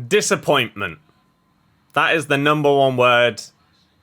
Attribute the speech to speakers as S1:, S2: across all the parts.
S1: Disappointment. That is the number one word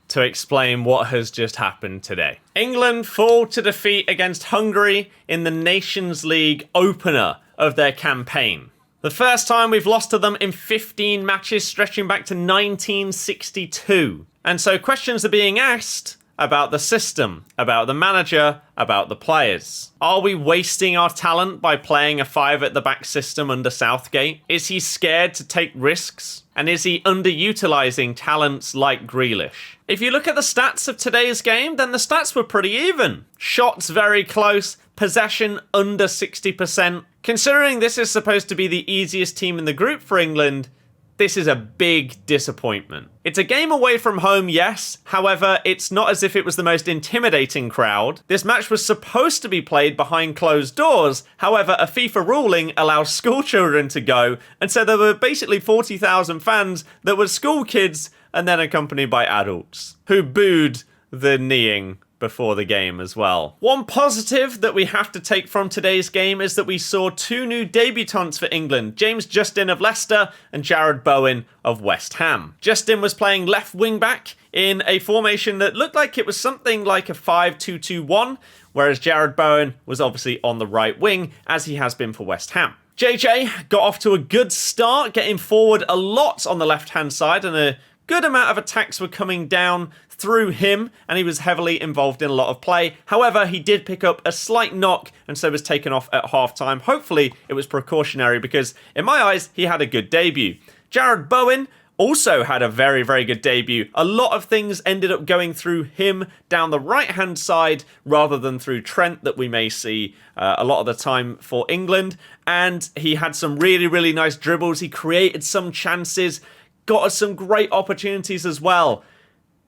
S1: to explain what has just happened today. England fall to defeat against Hungary in the Nations League opener of their campaign. The first time we've lost to them in 15 matches stretching back to 1962. And so questions are being asked about the system, about the manager, about the players. Are we wasting our talent by playing a 5-at-the-back system under Southgate? Is he scared to take risks? And is he underutilising talents like Grealish? If you look at the stats of today's game, then the stats were pretty even. Shots very close, possession under 60%. Considering this is supposed to be the easiest team in the group for England, this is a big disappointment. It's a game away from home, yes. However, it's not as if it was the most intimidating crowd. This match was supposed to be played behind closed doors. However, a FIFA ruling allows school children to go. And so there were basically 40,000 fans that were school kids and then accompanied by adults who booed the kneeing before the game as well. One positive that we have to take from today's game is that we saw two new debutants for England, James Justin of Leicester and Jarrod Bowen of West Ham. Justin was playing left wing back in a formation that looked like it was something like a 5-2-2-1, whereas Jarrod Bowen was obviously on the right wing, as he has been for West Ham. JJ got off to a good start, getting forward a lot on the left-hand side, and a good amount of attacks were coming down through him, and he was heavily involved in a lot of play. However, he did pick up a slight knock and so was taken off at half-time. Hopefully, it was precautionary because, in my eyes, he had a good debut. Jarrod Bowen also had a very, very good debut. A lot of things ended up going through him down the right-hand side rather than through Trent that we may see a lot of the time for England. And he had some really, really nice dribbles. He created some chances, got us some great opportunities as well.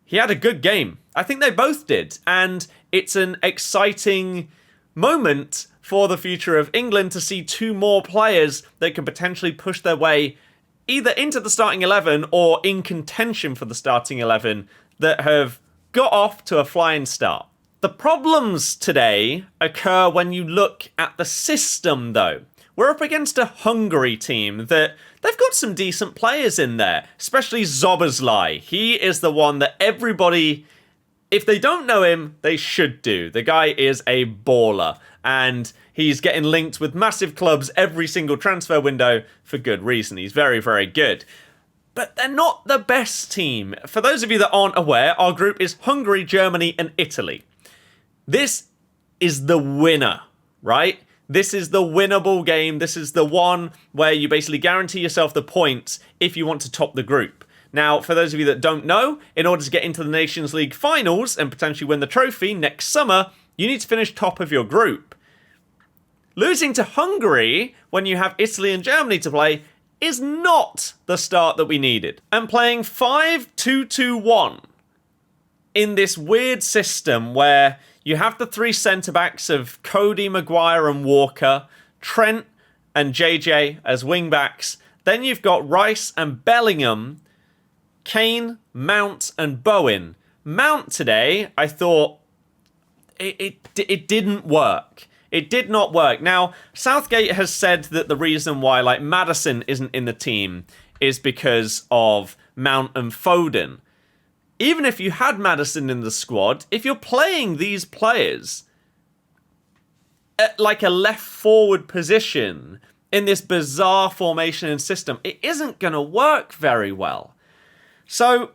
S1: He had a good game. I think they both did. And it's an exciting moment for the future of England to see two more players that can potentially push their way either into the starting 11 or in contention for the starting 11 that have got off to a flying start. The problems today occur when you look at the system, though. We're up against a Hungary team that they've got some decent players in there, especially Szoboszlai. He is the one that everybody, if they don't know him, they should do. The guy is a baller, and he's getting linked with massive clubs every single transfer window for good reason. He's very, very good. But they're not the best team. For those of you that aren't aware, our group is Hungary, Germany, and Italy. This is the winner, right? This is the winnable game. This is the one where you basically guarantee yourself the points if you want to top the group. Now, for those of you that don't know, in order to get into the Nations League finals and potentially win the trophy next summer, you need to finish top of your group. Losing to Hungary when you have Italy and Germany to play is not the start that we needed. And playing 5-2-2-1 in this weird system where you have the three centre-backs of Cody, Maguire and Walker, Trent and JJ as wing-backs. Then you've got Rice and Bellingham, Kane, Mount and Bowen. Mount today, I thought, it didn't work. It did not work. Now, Southgate has said that the reason why Maddison isn't in the team is because of Mount and Foden. Even if you had Maddison in the squad, if you're playing these players at a left forward position in this bizarre formation and system, it isn't going to work very well. So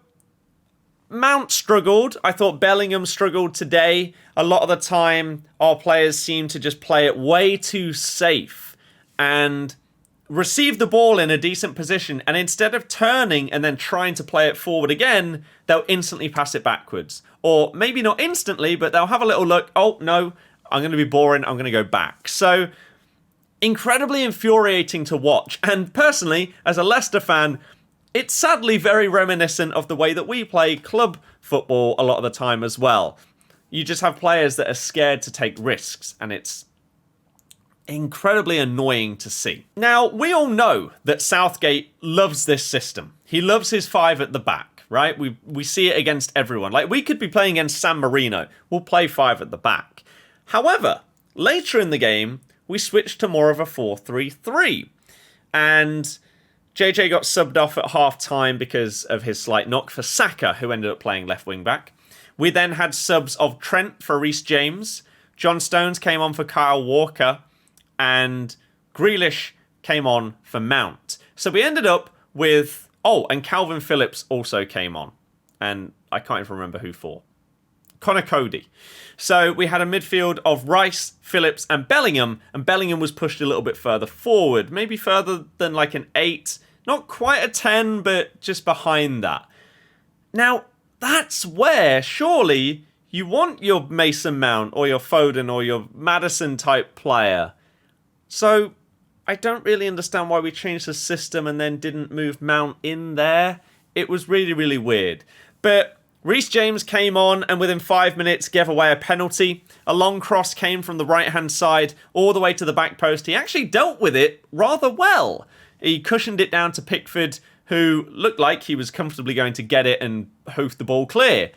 S1: Mount struggled. I thought Bellingham struggled today. A lot of the time, our players seem to just play it way too safe and receive the ball in a decent position, and instead of turning and then trying to play it forward again, they'll instantly pass it backwards. Or maybe not instantly, but they'll have a little look. Oh, no, I'm going to be boring. I'm going to go back. So incredibly infuriating to watch. And personally, as a Leicester fan, it's sadly very reminiscent of the way that we play club football a lot of the time as well. You just have players that are scared to take risks, and it's incredibly annoying to see. Now, we all know that Southgate loves this system. He loves his 5 at the back, right? We see it against everyone. We could be playing against San Marino. We'll play 5 at the back. However, later in the game, we switched to more of a 4-3-3. And JJ got subbed off at half-time because of his slight knock for Saka, who ended up playing left wing-back. We then had subs of Trent for Reece James. John Stones came on for Kyle Walker. And Grealish came on for Mount. So we ended up with... Oh, and Calvin Phillips also came on. And I can't even remember who for. Connor Cody. So we had a midfield of Rice, Phillips, and Bellingham. And Bellingham was pushed a little bit further forward. Maybe further than like an 8. Not quite a 10, but just behind that. Now, that's where, surely, you want your Mason Mount or your Foden or your Maddison type player. So, I don't really understand why we changed the system and then didn't move Mount in there. It was really, really weird. But Reece James came on and within 5 minutes gave away a penalty. A long cross came from the right-hand side all the way to the back post. He actually dealt with it rather well. He cushioned it down to Pickford, who looked like he was comfortably going to get it and hoof the ball clear.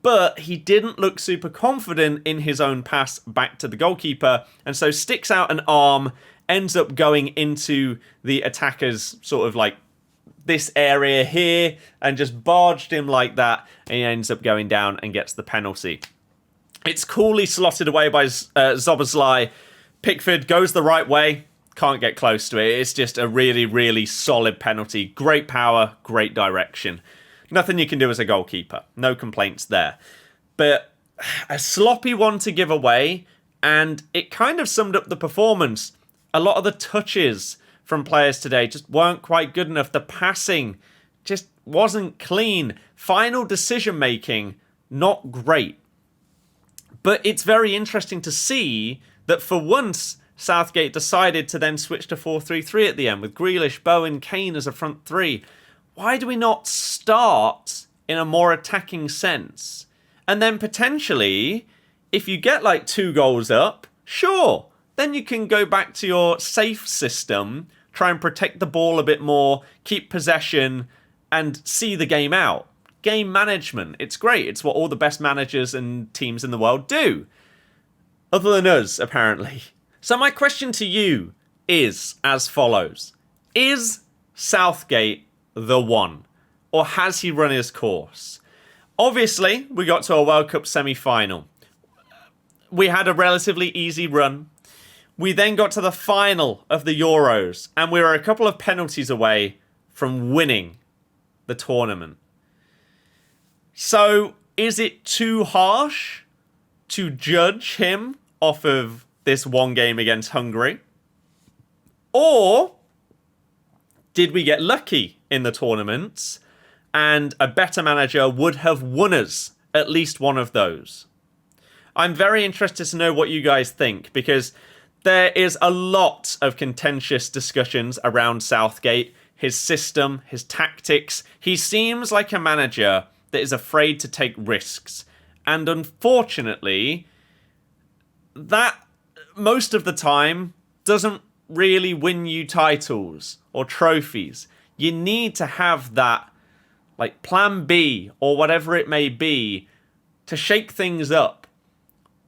S1: But he didn't look super confident in his own pass back to the goalkeeper, and so sticks out an arm, ends up going into the attacker's sort of like this area here, and just barged him like that, and he ends up going down and gets the penalty. It's coolly slotted away by Szoboszlai. Pickford goes the right way, can't get close to it. It's just a really, really solid penalty. Great power, great direction. Nothing you can do as a goalkeeper. No complaints there. But a sloppy one to give away, and it kind of summed up the performance. A lot of the touches from players today just weren't quite good enough. The passing just wasn't clean. Final decision making, not great. But it's very interesting to see that for once, Southgate decided to then switch to 4-3-3 at the end with Grealish, Bowen, Kane as a front three. Why do we not start in a more attacking sense? And then potentially, if you get like 2 goals up, sure, then you can go back to your safe system, try and protect the ball a bit more, keep possession, and see the game out. Game management, it's great. It's what all the best managers and teams in the world do. Other than us, apparently. So my question to you is as follows. Is Southgate the one? Or has he run his course? Obviously, we got to a World Cup semi-final. We had a relatively easy run. We then got to the final of the Euros, and we were a couple of penalties away from winning the tournament. So, is it too harsh to judge him off of this one game against Hungary? Or did we get lucky in the tournaments and a better manager would have won us at least one of those? I'm very interested to know what you guys think, because there is a lot of contentious discussions around Southgate, his system, his tactics. He seems like a manager that is afraid to take risks. And unfortunately, that most of the time doesn't really win you titles or trophies. You need to have that like plan B or whatever it may be to shake things up.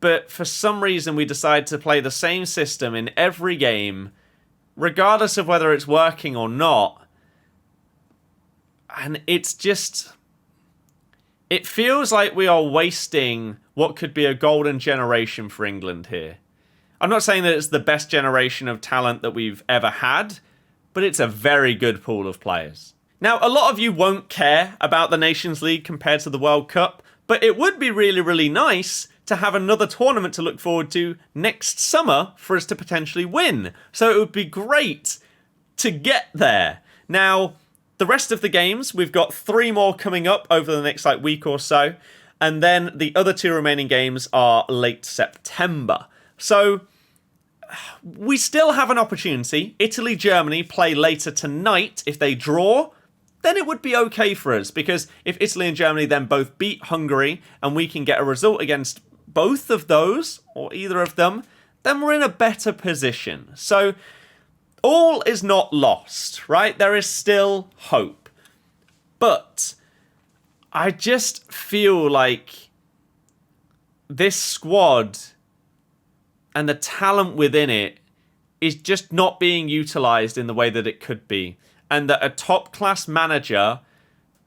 S1: But for some reason we decide to play the same system in every game, regardless of whether it's working or not. And it's just... it feels like we are wasting what could be a golden generation for England here. I'm not saying that it's the best generation of talent that we've ever had, but it's a very good pool of players. Now, a lot of you won't care about the Nations League compared to the World Cup, but it would be really, really nice to have another tournament to look forward to next summer for us to potentially win. So it would be great to get there. Now, the rest of the games, we've got 3 more coming up over the next week or so. And then the other 2 remaining games are late September. So we still have an opportunity. Italy, Germany play later tonight. If they draw, then it would be okay for us. Because if Italy and Germany then both beat Hungary and we can get a result against both of those, or either of them, then we're in a better position. So all is not lost, right? There is still hope. But I just feel like this squad and the talent within it is just not being utilised in the way that it could be. and that a top-class manager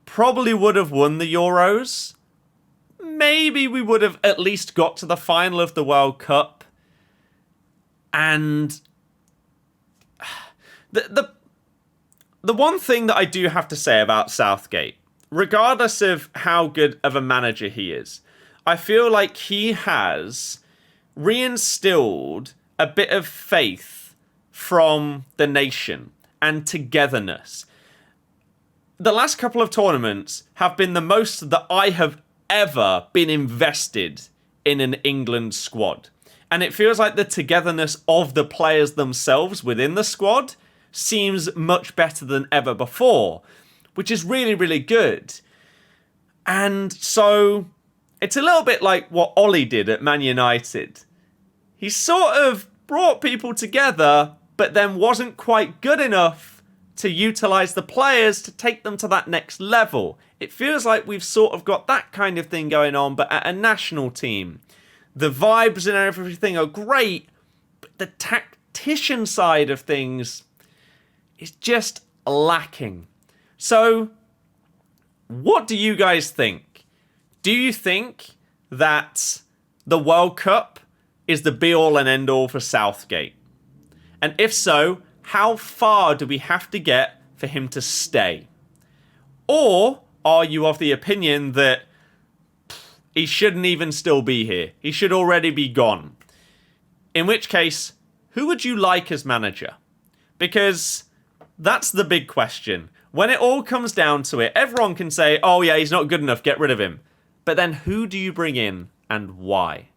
S1: probably would have won the Euros. Maybe we would have at least got to the final of the World Cup. And the one thing that I do have to say about Southgate, regardless of how good of a manager he is, I feel like he has reinstilled a bit of faith from the nation and togetherness. The last couple of tournaments have been the most that I have ever been invested in an England squad. And it feels like the togetherness of the players themselves within the squad seems much better than ever before, which is really, really good. And so it's a little bit like what Ollie did at Man United. He sort of brought people together, but then wasn't quite good enough to utilise the players to take them to that next level. It feels like we've sort of got that kind of thing going on, but at a national team. The vibes and everything are great, but the tactician side of things is just lacking. So, what do you guys think? Do you think that the World Cup is the be-all and end-all for Southgate? And if so, how far do we have to get for him to stay? Or are you of the opinion that he shouldn't even still be here? He should already be gone. In which case, who would you like as manager? Because that's the big question. When it all comes down to it, everyone can say, oh yeah, he's not good enough, get rid of him. But then who do you bring in and why?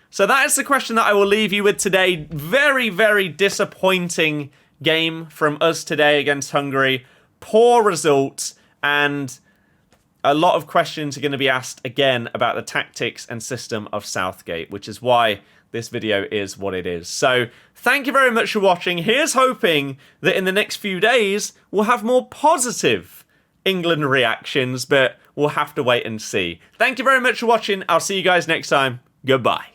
S1: So that is the question that I will leave you with today. Very, very disappointing game from us today against Hungary. Poor results, and a lot of questions are going to be asked again about the tactics and system of Southgate, which is why this video is what it is. So thank you very much for watching. Here's hoping that in the next few days we'll have more positive England reactions, but we'll have to wait and see. Thank you very much for watching. I'll see you guys next time. Goodbye.